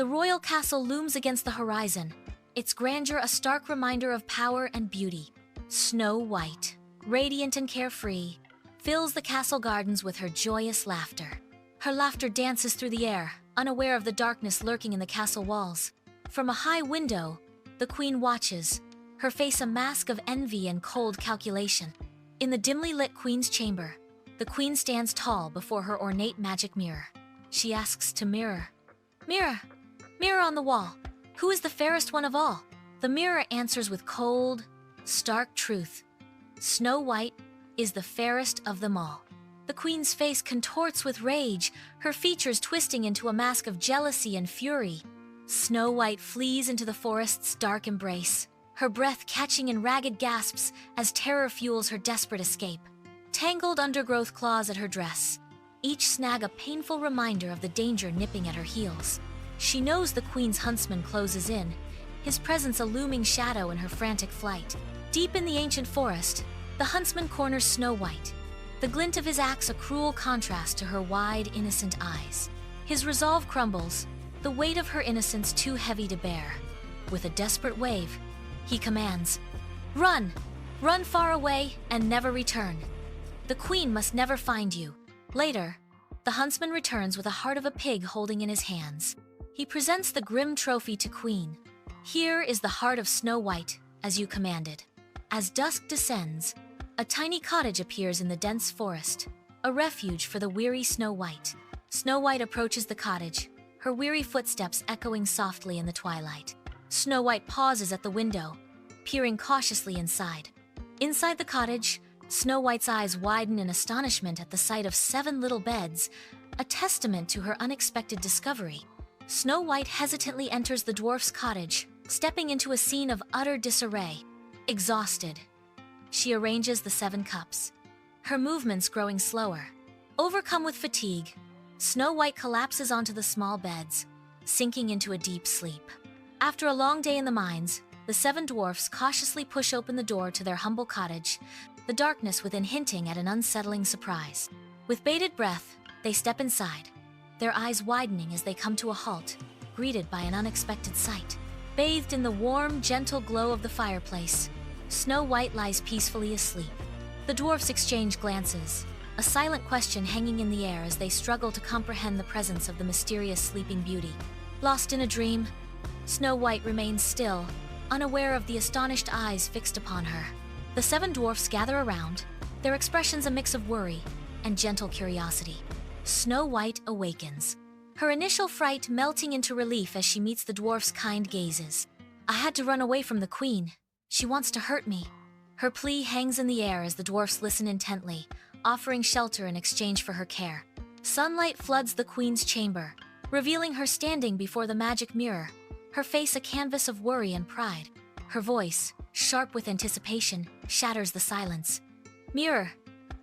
The royal castle looms against the horizon, its grandeur a stark reminder of power and beauty. Snow White, radiant and carefree, fills the castle gardens with her joyous laughter. Her laughter dances through the air, unaware of the darkness lurking in the castle walls. From a high window, the queen watches, her face a mask of envy and cold calculation. In the dimly lit queen's chamber, the queen stands tall before her ornate magic mirror. She asks to Mirror, "Mirror, mirror on the wall, who is the fairest one of all?" The mirror answers with cold, stark truth. Snow White is the fairest of them all. The queen's face contorts with rage, her features twisting into a mask of jealousy and fury. Snow White flees into the forest's dark embrace, her breath catching in ragged gasps as terror fuels her desperate escape. Tangled undergrowth claws at her dress, each snag a painful reminder of the danger nipping at her heels. She knows the queen's huntsman closes in, his presence a looming shadow in her frantic flight. Deep in the ancient forest, the huntsman corners Snow White, the glint of his axe a cruel contrast to her wide, innocent eyes. His resolve crumbles, the weight of her innocence too heavy to bear. With a desperate wave, he commands, "Run! Run far away and never return. The queen must never find you." Later, the huntsman returns with a heart of a pig holding in his hands. He presents the grim trophy to Queen. "Here is the heart of Snow White, as you commanded." As dusk descends, a tiny cottage appears in the dense forest, a refuge for the weary Snow White. Snow White approaches the cottage, her weary footsteps echoing softly in the twilight. Snow White pauses at the window, peering cautiously inside. Inside the cottage, Snow White's eyes widen in astonishment at the sight of 7 little beds, a testament to her unexpected discovery. Snow White hesitantly enters the dwarf's cottage, stepping into a scene of utter disarray. Exhausted, she arranges the 7 cups, her movements growing slower. Overcome with fatigue, Snow White collapses onto the small beds, sinking into a deep sleep. After a long day in the mines, the 7 dwarfs cautiously push open the door to their humble cottage, the darkness within hinting at an unsettling surprise. With bated breath, they step inside, their eyes widening as they come to a halt, greeted by an unexpected sight. Bathed in the warm, gentle glow of the fireplace, Snow White lies peacefully asleep. The dwarfs exchange glances, a silent question hanging in the air as they struggle to comprehend the presence of the mysterious sleeping beauty. Lost in a dream, Snow White remains still, unaware of the astonished eyes fixed upon her. The 7 dwarfs gather around, their expressions a mix of worry and gentle curiosity. Snow White awakens, her initial fright melting into relief as she meets the dwarf's kind gazes. "I had to run away from the queen. She wants to hurt me." Her plea hangs in the air as the dwarfs listen intently, offering shelter in exchange for her care. Sunlight floods the queen's chamber, revealing her standing before the magic mirror, her face a canvas of worry and pride. Her voice, sharp with anticipation, shatters the silence. "Mirror,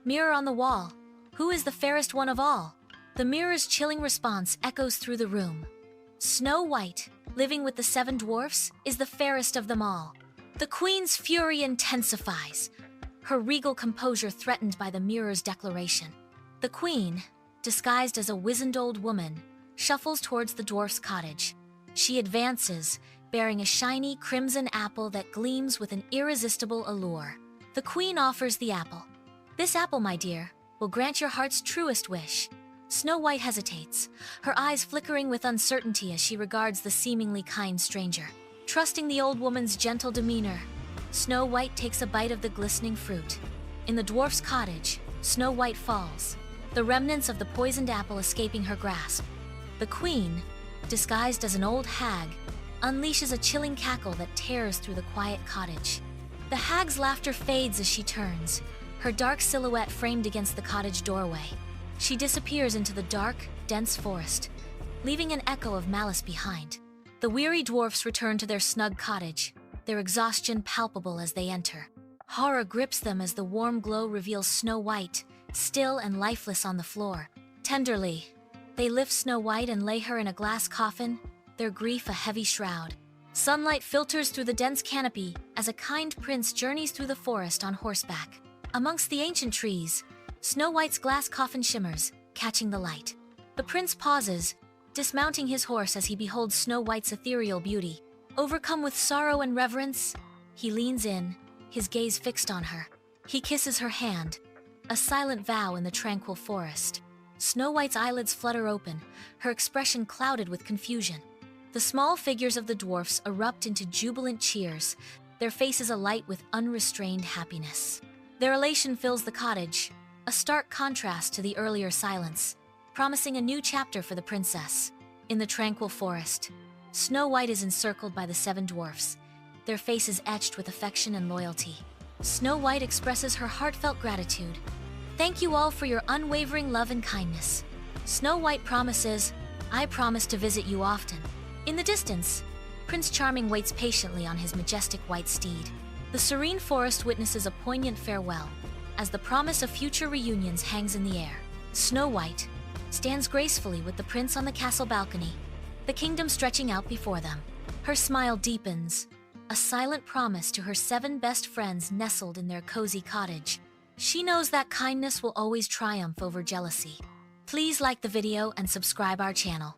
mirror on the wall, who is the fairest one of all?" The mirror's chilling response echoes through the room. Snow White, living with the 7 dwarfs, is the fairest of them all. The queen's fury intensifies, her regal composure threatened by the mirror's declaration. The queen, disguised as a wizened old woman, shuffles towards the dwarf's cottage. She advances, bearing a shiny crimson apple that gleams with an irresistible allure. The queen offers the apple. "This apple, my dear, will grant your heart's truest wish." Snow White hesitates, her eyes flickering with uncertainty as she regards the seemingly kind stranger. Trusting the old woman's gentle demeanor, Snow White takes a bite of the glistening fruit. In the dwarf's cottage, Snow White falls, the remnants of the poisoned apple escaping her grasp. The queen, disguised as an old hag, unleashes a chilling cackle that tears through the quiet cottage. The hag's laughter fades as she turns, her dark silhouette framed against the cottage doorway. She disappears into the dark, dense forest, leaving an echo of malice behind. The weary dwarfs return to their snug cottage, their exhaustion palpable as they enter. Horror grips them as the warm glow reveals Snow White, still and lifeless on the floor. Tenderly, they lift Snow White and lay her in a glass coffin, their grief a heavy shroud. Sunlight filters through the dense canopy as a kind prince journeys through the forest on horseback. Amongst the ancient trees, Snow White's glass coffin shimmers, catching the light. The prince pauses, dismounting his horse as he beholds Snow White's ethereal beauty. Overcome with sorrow and reverence, he leans in, his gaze fixed on her. He kisses her hand, a silent vow in the tranquil forest. Snow White's eyelids flutter open, her expression clouded with confusion. The small figures of the dwarfs erupt into jubilant cheers, their faces alight with unrestrained happiness. Their elation fills the cottage, a stark contrast to the earlier silence, promising a new chapter for the princess. In the tranquil forest, Snow White is encircled by the 7 dwarfs, their faces etched with affection and loyalty. Snow White expresses her heartfelt gratitude. "Thank you all for your unwavering love and kindness." Snow White promises, "I promise to visit you often." In the distance, Prince Charming waits patiently on his majestic white steed. The serene forest witnesses a poignant farewell, as the promise of future reunions hangs in the air. Snow White stands gracefully with the prince on the castle balcony, the kingdom stretching out before them. Her smile deepens, a silent promise to her 7 best friends nestled in their cozy cottage. She knows that kindness will always triumph over jealousy. Please like the video and subscribe our channel.